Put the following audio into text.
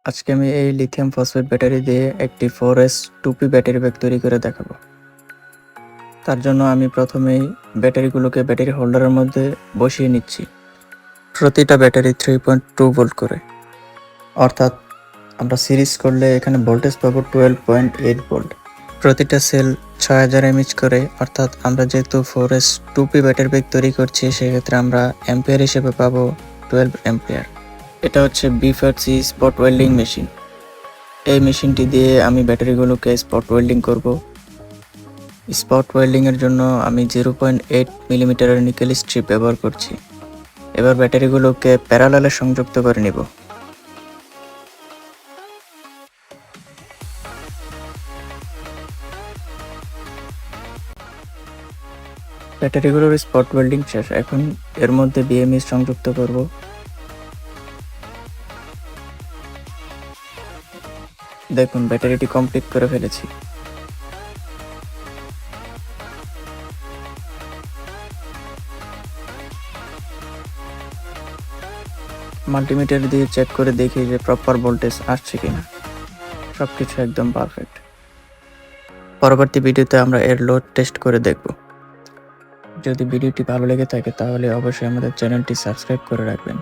আজকে আমি এই লিথিয়াম ফসফেট ব্যাটারি দিয়ে একটি 4S 2P ব্যাটারি ব্যাগ তৈরি করে দেখাবো। তার জন্য আমি প্রথমেই ব্যাটারিগুলোকে ব্যাটারি হোল্ডারের মধ্যে বসিয়ে নিচ্ছি। প্রতিটা ব্যাটারি 3.2 ভোল্ট করে, অর্থাৎ আমরা সিরিজ করলে এখানে ভোল্টেজ পাবো 12.8 ভোল্ট। প্রতিটা সেল 6000 mAh করে, অর্থাৎ আমরা যেহেতু 4S 2P ব্যাটারি ব্যাগ তৈরি করছি সেক্ষেত্রে আমরা অ্যাম্পিয়ার হিসেবে পাবো 12 অ্যাম্পিয়ার। এটা হচ্ছে B5C স্পট ওয়েল্ডিং মেশিন। এই মেশিনটি দিয়ে আমি ব্যাটারিগুলোকে স্পট ওয়েল্ডিং করব। স্পট ওয়েল্ডিংয়ের জন্য আমি 0.8 মিলিমিটারের নিকেল স্ট্রিপ ব্যবহার করছি। এবার ব্যাটারিগুলোকে প্যারালালে সংযুক্ত করে নিব। ব্যাটারিগুলোর স্পট ওয়েল্ডিং শেষ, এখন এর মধ্যে বিএমএস সংযুক্ত করব। দেখুন, ব্যাটারিটি কমপ্লিট করে ফেলেছি। মাল্টিমিটার দিয়ে চেক করে দেখি যে প্রপার ভোল্টেজ আসছে কিনা। সবকিছু একদম পারফেক্ট। পরবর্তী ভিডিওতে আমরা এর লোড টেস্ট করে দেখব। যদি ভিডিওটি ভালো লেগে থাকে তাহলে অবশ্যই আমাদের চ্যানেলটি সাবস্ক্রাইব করে রাখবেন।